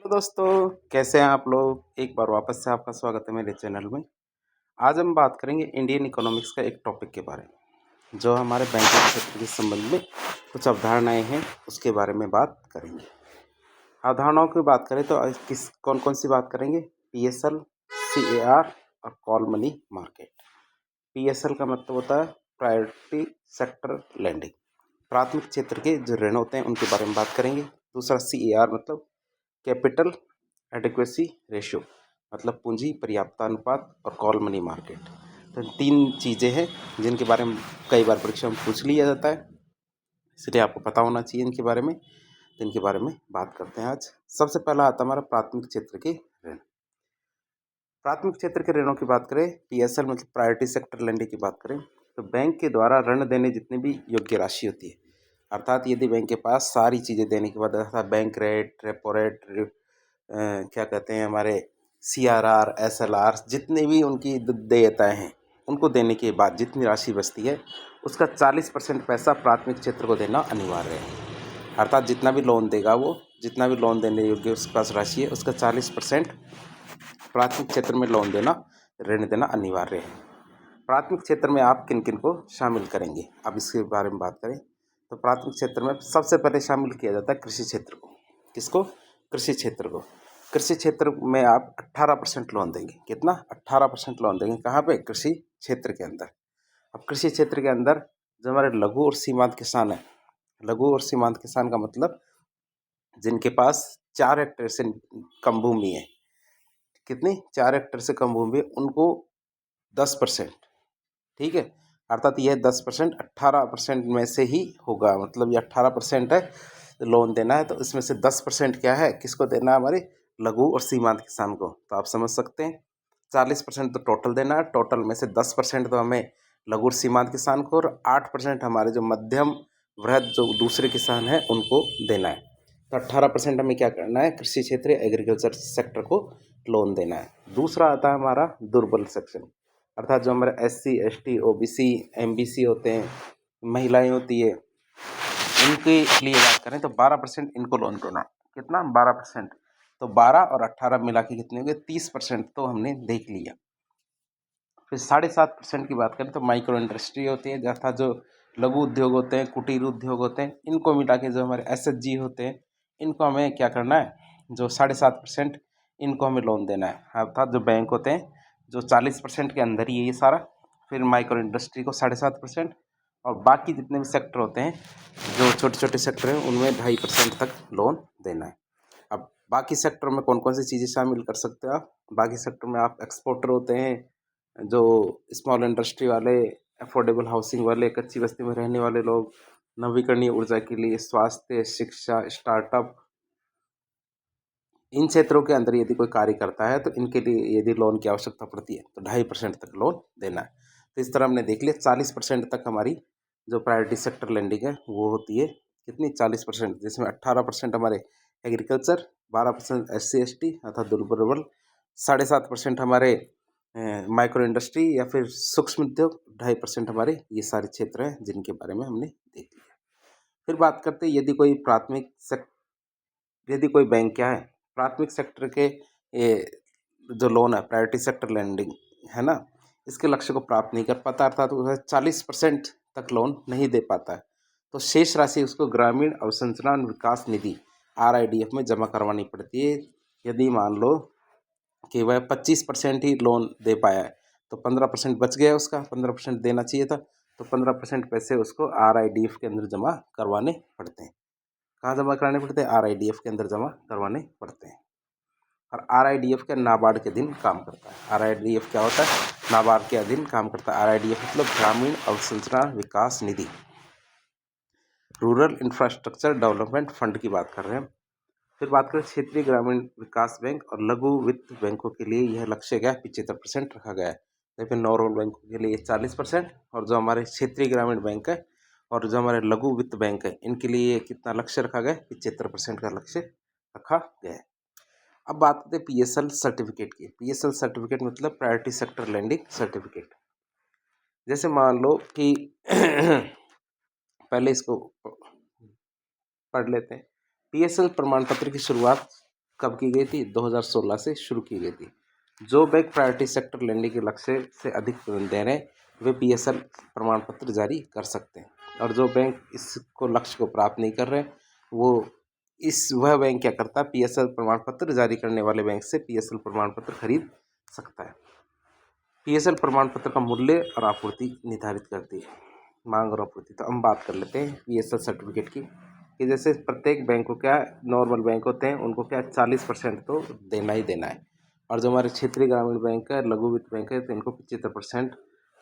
तो दोस्तों, कैसे हैं आप लोग? एक बार वापस से आपका स्वागत है मेरे चैनल में। आज हम बात करेंगे इंडियन इकोनॉमिक्स का एक टॉपिक के बारे में, जो हमारे बैंकिंग क्षेत्र के संबंध में कुछ अवधारणाएं हैं, उसके बारे में बात करेंगे। अवधारणाओं की बात करें तो किस कौन-कौन सी बात करेंगे? पीएसएल, सीएआर और कॉल मनी मार्केट। पीएसएल का मतलब होता है प्रायोरिटी सेक्टर लेंडिंग। प्राथमिक क्षेत्र के जो ऋण होते हैं उनके बारे में बात करेंगे। दूसरा सीएआर मतलब कैपिटल एडिक्वेसी रेशियो, मतलब पूंजी पर्याप्तता अनुपात, और कॉल मनी मार्केट। तो तीन चीज़ें हैं जिनके बारे में कई बार परीक्षा में पूछ लिया जाता है, इसलिए आपको पता होना चाहिए इनके बारे में। तो इनके बारे में बात करते हैं आज। सबसे पहला आता है हमारा प्राथमिक क्षेत्र के ऋण। प्राथमिक क्षेत्र के ऋणों की बात करें, पीएसएल मतलब प्रायोरिटी सेक्टर लेंडिंग की बात करें, तो बैंक के द्वारा ऋण देने जितनी भी योग्य राशि होती है, अर्थात यदि बैंक के पास सारी चीज़ें देने के बाद, अर्थात बैंक रेट, रेपो रेट, क्या कहते हैं हमारे सीआरआर, एसएलआर, जितने भी उनकी देयताएँ हैं, उनको देने के बाद जितनी राशि बचती है उसका 40% पैसा प्राथमिक क्षेत्र को देना अनिवार्य है। अर्थात जितना भी लोन देगा वो, जितना भी लोन देने योग्य उसके पास राशि है, उसका 40% प्राथमिक क्षेत्र में लोन देना, ऋण देना अनिवार्य है। प्राथमिक क्षेत्र में आप किन किन को शामिल करेंगे, अब इसके बारे में बात करें तो प्राथमिक क्षेत्र में सबसे पहले शामिल किया जाता है कृषि क्षेत्र को। किसको? कृषि क्षेत्र को। कृषि क्षेत्र में आप 18% लोन देंगे। कितना? 18% लोन देंगे। कहाँ पे? कृषि क्षेत्र के अंदर। अब कृषि क्षेत्र के अंदर जो हमारे लघु और सीमांत किसान हैं, लघु और सीमांत किसान का मतलब जिनके पास 4 हेक्टेयर से कम भूमि है। कितनी? 4 हेक्टेयर से कम भूमि है, उनको 10%, ठीक है। अर्थात यह 10% 18% में से ही होगा, मतलब ये 18% है लोन देना है, तो इसमें से 10% क्या है, किसको देना है? हमारे लघु और सीमांत किसान को। तो आप समझ सकते हैं 40% तो टोटल देना है, टोटल में से 10% तो हमें लघु और सीमांत किसान को, और 8% हमारे जो मध्यम वृहद जो दूसरे किसान हैं उनको देना है। तो 18% हमें क्या करना है? कृषि क्षेत्र एग्रीकल्चर सेक्टर को लोन देना है। दूसरा आता है हमारा दुर्बल सेक्शन, अर्थात जो हमारे एससी, एसटी, ओबीसी, एमबीसी होते हैं, महिलाएं होती है, इनके लिए बात करें तो 12% इनको लोन देना। कितना? 12%। तो 12 और 18 मिला के कितने हो गए? 30% तो हमने देख लिया। फिर 7.5% की बात करें तो माइक्रो इंडस्ट्री होती है, अर्थात जो लघु उद्योग होते हैं, कुटीर उद्योग होते हैं, इनको मिला के जो हमारे एसएचजी होते हैं, इनको हमें क्या करना है? जो 7.5% इनको हमें लोन देना है। अर्थात जो बैंक होते हैं जो 40% के अंदर ही है ये सारा, फिर माइक्रो इंडस्ट्री को 7.5%, और बाकी जितने भी सेक्टर होते हैं जो छोटे छोटे सेक्टर हैं उनमें 2.5% तक लोन देना है। अब बाकी सेक्टर में कौन कौन सी चीज़ें शामिल कर सकते हो आप? बाकी सेक्टर में आप एक्सपोर्टर होते हैं, जो स्मॉल इंडस्ट्री वाले, अफोर्डेबल हाउसिंग वाले, कच्ची बस्ती में रहने वाले लोग, नवीकरणीय ऊर्जा के लिए, स्वास्थ्य, शिक्षा, स्टार्टअप, इन क्षेत्रों के अंदर यदि कोई कार्य करता है तो इनके लिए यदि लोन की आवश्यकता पड़ती है तो 2.5% तक लोन देना है। तो इस तरह हमने देख लिया 40% तक हमारी जो प्रायोरिटी सेक्टर लेंडिंग है वो होती है। कितनी? 40%, जिसमें 18% हमारे एग्रीकल्चर, 12% SC ST अर्थात दुर्बल, 7.5% हमारे माइक्रो इंडस्ट्री या फिर सूक्ष्म उद्योग, 2.5% हमारे ये सारे क्षेत्र हैं जिनके बारे में हमने देख लिया। फिर बात करते हैं यदि कोई बैंक क्या है, प्राथमिक सेक्टर के ये जो लोन है, प्रायोरिटी सेक्टर लेंडिंग है ना, इसके लक्ष्य को प्राप्त नहीं कर पाता, अर्थात वह 40% तक लोन नहीं दे पाता है, तो शेष राशि उसको ग्रामीण अवसंरचना विकास निधि RIDF में जमा करवानी पड़ती है। यदि मान लो कि वह 25% ही लोन दे पाया है तो 15% बच गया, उसका 15% देना चाहिए था, तो 15% पैसे उसको RIDF के अंदर जमा करवाने पड़ते हैं। कहाँ जमा कराने पड़ते हैं? RIDF के अंदर जमा करवाने पड़ते हैं। और RIDF के नाबार्ड के अधीन काम करता है। RIDF क्या होता है? नाबार्ड के अधीन काम करता है। RIDF मतलब ग्रामीण अवसंरचना विकास निधि, रूरल इंफ्रास्ट्रक्चर डेवलपमेंट फंड की बात कर रहे हैं। फिर बात करें क्षेत्रीय ग्रामीण विकास बैंक और लघु वित्त बैंकों के लिए यह लक्ष्य क्या है? 75% रखा गया है। लेकिन नॉर्मल बैंकों के लिए 40%, और जो हमारे क्षेत्रीय ग्रामीण बैंक है और जो हमारे लघु वित्त बैंक है इनके लिए कितना लक्ष्य रखा गया है? 75% का लक्ष्य रखा गया है। अब बात करते हैं PSL सर्टिफिकेट की। PSL सर्टिफिकेट मतलब प्रायोरिटी सेक्टर लेंडिंग सर्टिफिकेट। जैसे मान लो कि पहले इसको पढ़ लेते हैं। PSL प्रमाण पत्र की शुरुआत कब की गई थी? 2016 से शुरू की गई थी। जो बैंक प्रायोरिटी सेक्टर लेंडिंग के लक्ष्य से अधिक ऋण दे रहे हैं वे पीएसएल प्रमाण पत्र जारी कर सकते हैं, और जो बैंक इसको लक्ष्य को प्राप्त नहीं कर रहे वो वह बैंक क्या करता है, पीएसएल प्रमाण पत्र जारी करने वाले बैंक से पीएसएल प्रमाण पत्र खरीद सकता है। पीएसएल प्रमाण पत्र का मूल्य और आपूर्ति निर्धारित करती है, मांग और आपूर्ति। तो हम बात कर लेते हैं पीएसएल सर्टिफिकेट की, कि जैसे प्रत्येक बैंक को क्या, नॉर्मल बैंक होते हैं उनको क्या 40% तो देना ही देना है, और जो हमारे क्षेत्रीय ग्रामीण बैंक है, लघु वित्त बैंक है, तो इनको 75%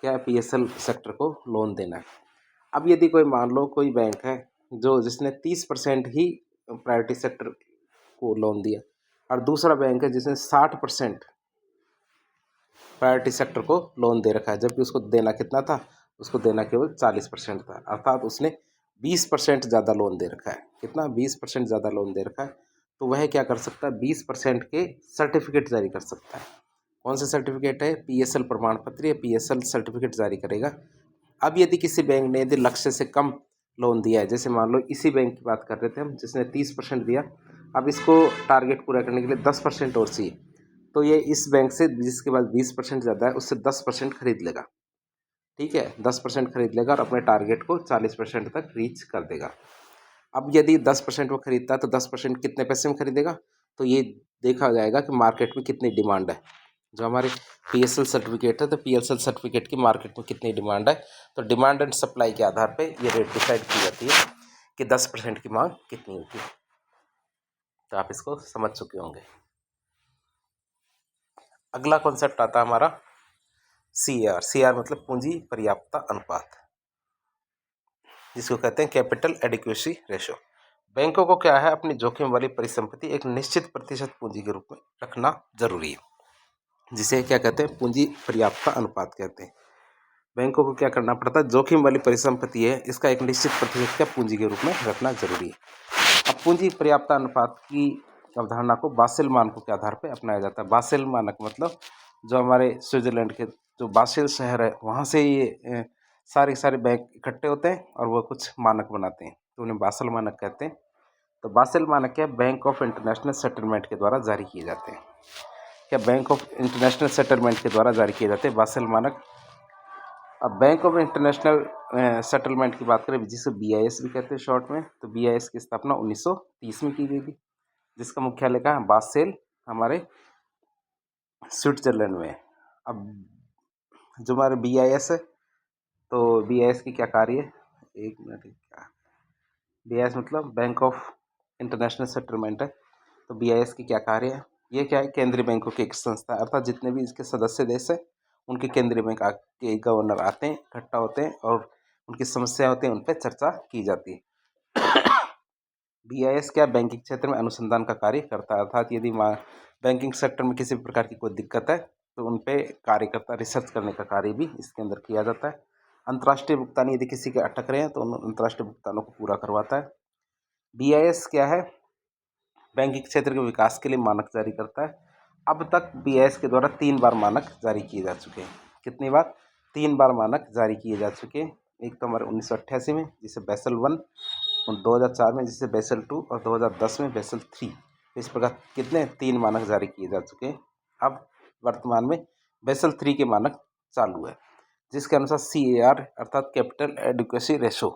क्या पीएसएल सेक्टर को लोन देना है। अब यदि कोई मान लो कोई बैंक है जो जिसने 30% ही प्रायोरिटी सेक्टर को लोन दिया, और दूसरा बैंक है जिसने 60% प्रायोरिटी सेक्टर को लोन दे रखा है, जबकि उसको देना कितना था, उसको देना केवल 40% था, अर्थात उसने 20% ज़्यादा लोन दे रखा है। कितना? 20% ज़्यादा लोन दे रखा है। तो वह क्या कर सकता है, 20% के सर्टिफिकेट जारी कर सकता है। कौन से सर्टिफिकेट है? पीएसएल प्रमाण पत्र या पीएसएल सर्टिफिकेट जारी करेगा। अब यदि किसी बैंक ने यदि लक्ष्य से कम लोन दिया है, जैसे मान लो इसी बैंक की बात कर रहे थे हम जिसने 30% दिया, अब इसको टारगेट पूरा करने के लिए 10% और चाहिए, तो ये इस बैंक से जिसके पास 20% ज़्यादा है उससे 10% खरीद लेगा। ठीक है, 10% खरीद लेगा और अपने टारगेट को 40% तक रीच कर देगा। अब यदि 10% वो खरीदता है तो 10% कितने पैसे में खरीदेगा, तो ये देखा जाएगा कि मार्केट में कितनी डिमांड है। जो हमारे पीएसएल सर्टिफिकेट है, तो पीएसएल सर्टिफिकेट की मार्केट में कितनी डिमांड है, तो डिमांड एंड सप्लाई के आधार पे ये रेट डिसाइड की जाती है कि 10% की मांग कितनी होती है। तो आप इसको समझ चुके होंगे। अगला कॉन्सेप्ट आता है हमारा सीआर। सीआर मतलब पूंजी पर्याप्तता अनुपात, जिसको कहते हैं कैपिटल एडिक्वेसी रेशो। बैंकों को क्या है, अपनी जोखिम वाली परिसंपत्ति एक निश्चित प्रतिशत पूंजी के रूप में रखना जरूरी है, जिसे क्या कहते हैं, पूंजी पर्याप्तता अनुपात कहते हैं। बैंकों को क्या करना पड़ता है, जोखिम वाली परिसंपत्ति है इसका एक निश्चित प्रतिशत का पूंजी के रूप में रखना जरूरी है। अब पूंजी पर्याप्तता अनुपात की अवधारणा को बासेल मानकों के आधार पर अपनाया जाता है। बासेल मानक मतलब जो हमारे स्विट्जरलैंड के जो बासेल शहर है वहाँ से ये सारे बैंक इकट्ठे होते हैं और वो कुछ मानक बनाते हैं, तो उन्हें बासेल मानक कहते हैं। तो बासेल मानक क्या, बैंक ऑफ इंटरनेशनल सेटलमेंट के द्वारा जारी किए जाते हैं। क्या बैंक ऑफ इंटरनेशनल सेटलमेंट के द्वारा जारी किए जाते हैं बासेल मानक। अब बैंक ऑफ इंटरनेशनल सेटलमेंट की बात करें, जिसे बीआईएस भी कहते हैं शॉर्ट में, तो बीआईएस की स्थापना 1930 में की गई थी, जिसका मुख्यालय कहाँ है, बासेल, हमारे स्विट्जरलैंड में। अब जो हमारे बीआईएस है, तो बीआईएस की क्या कार्य है, एक मिनट, क्या बीआईएस मतलब बैंक ऑफ इंटरनेशनल सेटलमेंट है, तो बीआईएस की क्या कार्य है, ये क्या है, केंद्रीय बैंकों की एक संस्था है, अर्थात जितने भी इसके सदस्य देश है उनके केंद्रीय बैंक के गवर्नर आते हैं, इकट्ठा होते हैं और उनकी समस्या होती है, उन पर चर्चा की जाती है। बीआईएस क्या बैंकिंग क्षेत्र में अनुसंधान का कार्य करता है, अर्थात यदि बैंकिंग सेक्टर में किसी भी प्रकार की कोई दिक्कत है तो उन पे कार्य करता, रिसर्च करने का कार्य भी इसके अंदर किया जाता है। अंतर्राष्ट्रीय भुगतान यदि किसी के अटक रहे हैं तो उन अंतर्राष्ट्रीय भुगतानों को पूरा करवाता है। बीआईएस क्या है, बैंकिंग क्षेत्र के विकास के लिए मानक जारी करता है। अब तक बीआईएस के द्वारा 3 बार मानक जारी किए जा चुके हैं। कितनी बार? 3 बार मानक जारी किए जा चुके हैं। एक तो हमारे 1988 में जिसे बेसल 1, और 2004 में जिसे बेसल 2, और 2010 में बेसल 3। इस प्रकार कितने 3 मानक जारी किए जा चुके हैं। अब वर्तमान में बेसल 3 के मानक चालू है, जिसके अनुसार CAR अर्थात कैपिटल एडिक्वेसी रेशो,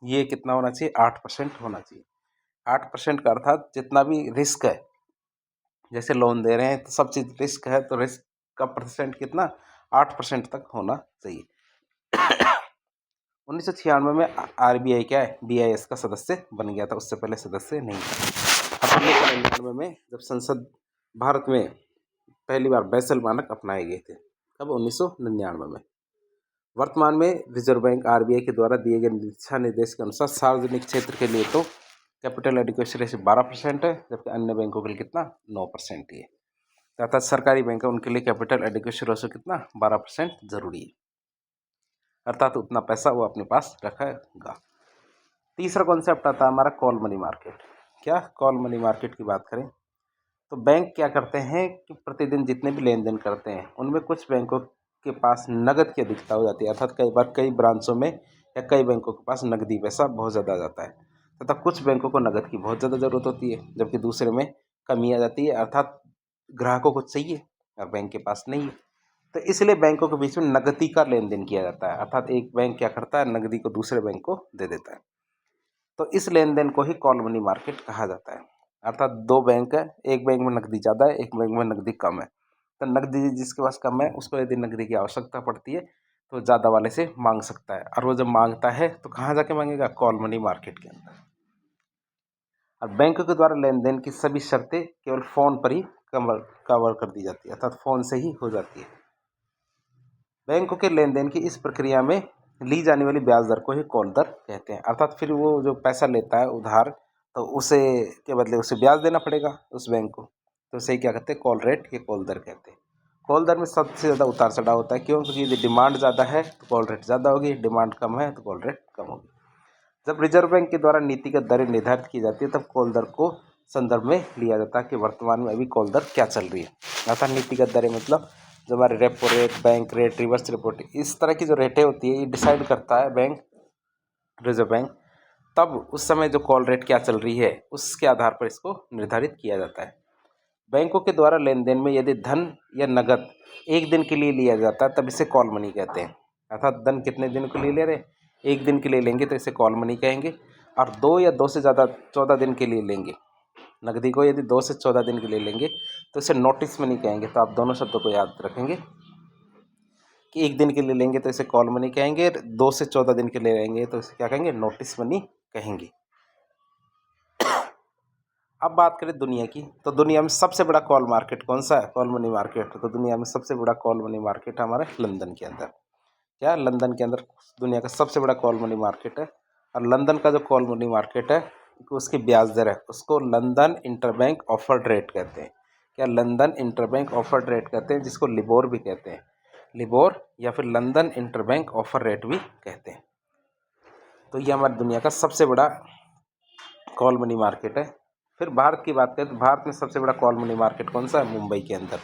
ये कितना होना चाहिए, 8% होना चाहिए। 8% का अर्थात जितना भी रिस्क है, जैसे लोन दे रहे हैं तो सब चीज़ रिस्क है, तो रिस्क का परसेंट कितना, 8% तक होना चाहिए। 1996 में RBI क्या है, BIS का सदस्य बन गया था, उससे पहले सदस्य नहीं था। अब 1999 में जब संसद भारत में पहली बार बेसल मानक अपनाए गए थे, तब 1999 में। वर्तमान में रिजर्व बैंक RBI के द्वारा दिए गए दिशा निर्देश के अनुसार सार्वजनिक क्षेत्र के लिए तो कैपिटल एडिक्वेसी रेशियो 12% है, जबकि अन्य बैंकों के लिए कितना, 9% ही है। अर्थात सरकारी बैंक है उनके लिए कैपिटल एडिक्वेसी रेशियो कितना, 12% जरूरी है, अर्थात उतना पैसा वो अपने पास रखेगा। तीसरा कॉन्सेप्ट आता है हमारा कॉल मनी मार्केट। क्या कॉल मनी मार्केट की बात करें तो बैंक क्या करते हैं कि प्रतिदिन जितने भी लेन देन करते हैं उनमें कुछ बैंकों के पास नगद की अधिकता हो जाती है, अर्थात कई बार कई ब्रांचों में या कई बैंकों के पास नगदी पैसा बहुत ज़्यादा आ जाता है, तथा कुछ बैंकों को नगद की बहुत ज़्यादा ज़रूरत होती है, जबकि दूसरे में कमी आ जाती है, अर्थात ग्राहकों को चाहिए और बैंक के पास नहीं है। तो इसलिए बैंकों के बीच में नकदी का लेन देन किया जाता है, अर्थात एक बैंक क्या करता है, नकदी को दूसरे बैंक को दे देता है। तो इस लेन देन को ही कॉल मनी मार्केट कहा जाता है। अर्थात दो बैंक है, एक बैंक में नकदी ज़्यादा है, एक बैंक में नकदी कम है। तो नकदी जिसके पास कम है उसको यदि नकदी की आवश्यकता पड़ती है तो ज़्यादा वाले से मांग सकता है, और वो जब मांगता है तो कहाँ जाके मांगेगा, कॉल मनी मार्केट के अंदर। और बैंक के द्वारा लेन देन की सभी शर्तें केवल फ़ोन पर ही कवर कर दी जाती है, अर्थात फ़ोन से ही हो जाती है। बैंकों के लेन देन की इस प्रक्रिया में ली जाने वाली ब्याज दर को ही कॉल दर कहते हैं, अर्थात फिर वो जो पैसा लेता है उधार, तो उसे के बदले उसे ब्याज देना पड़ेगा उस बैंक को, तो उसे क्या कहते हैं, कॉल रेट या कॉल दर कहते हैं। कॉल दर में सबसे ज़्यादा उतार चढ़ाव होता है, क्यों? क्योंकि यदि डिमांड ज़्यादा है तो कॉल रेट ज़्यादा होगी, डिमांड कम है तो कॉल रेट कम होगी। जब रिजर्व बैंक के द्वारा नीतिगत दरें निर्धारित की जाती है तब कॉल दर को संदर्भ में लिया जाता है कि वर्तमान में अभी कॉल दर क्या चल रही है। अर्थात नीतिगत दरें मतलब जो हमारे repo rate, bank rate, reverse repo rate, इस तरह की जो रेटें होती है ये डिसाइड करता है बैंक, रिजर्व बैंक। तब उस समय जो कॉल रेट क्या चल रही है उसके आधार पर इसको निर्धारित किया जाता है। बैंकों के द्वारा लेन देन में यदि धन या नगद एक दिन के लिए लिया जाता है तब इसे कॉल मनी कहते हैं। अर्थात धन कितने दिन के लिए ले रहे हैं, एक दिन के लिए लेंगे तो इसे कॉल मनी कहेंगे, और 2 या 2 से ज़्यादा 14 दिन के लिए लेंगे, नकदी को यदि 2 से 14 दिन के लिए लेंगे तो इसे नोटिस मनी कहेंगे। तो आप दोनों शब्दों को याद रखेंगे कि एक दिन के लिए लेंगे तो इसे कॉल मनी कहेंगे, 2 से 14 दिन के लिए लेंगे तो इसे क्या कहेंगे, नोटिस मनी कहेंगे। अब बात करें दुनिया की, तो दुनिया में सबसे बड़ा कॉल मार्केट कौन सा है, कॉल मनी मार्केट। तो दुनिया में सबसे बड़ा कॉल मनी मार्केट हमारे लंदन के अंदर, क्या लंदन के अंदर दुनिया का सबसे बड़ा कॉल मनी मार्केट है। और लंदन का जो कॉल मनी मार्केट है उसकी ब्याज दर है उसको लंदन इंटरबैंक ऑफर्ड रेट कहते हैं। क्या लंदन इंटरबैंक ऑफर्ड रेट कहते हैं, जिसको लिबोर भी कहते हैं, लिबोर या फिर लंदन इंटरबैंक ऑफर रेट भी कहते हैं। तो ये हमारी दुनिया का सबसे बड़ा कॉल मनी मार्केट है। फिर भारत की बात करें तो भारत में सबसे बड़ा कॉल मनी मार्केट कौन सा है, मुंबई के अंदर।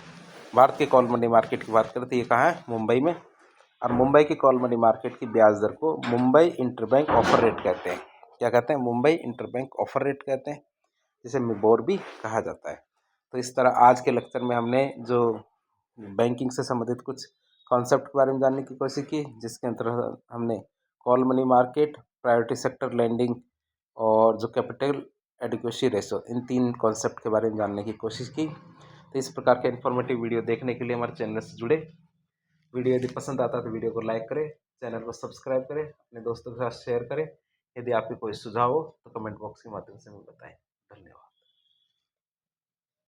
भारत के कॉल मनी मार्केट की बात करें तो ये कहाँ है, मुंबई में। और मुंबई की कॉल मनी मार्केट की ब्याज दर को मुंबई इंटरबैंक ऑफर रेट कहते हैं। क्या कहते हैं, मुंबई इंटरबैंक ऑफर रेट कहते हैं, जिसे मिबोर भी कहा जाता है। तो इस तरह आज के लेक्चर में हमने जो बैंकिंग से संबंधित कुछ कॉन्सेप्ट के बारे में जानने की कोशिश की, जिसके अंतर्गत हमने call money market, priority sector lending और जो कैपिटल एडिक्वेसी रेशो, इन 3 कॉन्सेप्ट के बारे में जानने की कोशिश की। तो इस प्रकार के इन्फॉर्मेटिव वीडियो देखने के लिए हमारे चैनल से जुड़े। वीडियो यदि पसंद आता है तो वीडियो को लाइक करें, चैनल को सब्सक्राइब करें, अपने दोस्तों के साथ शेयर करें। यदि आपके कोई सुझाव हो तो कमेंट बॉक्स के माध्यम से हमें बताएं। धन्यवाद।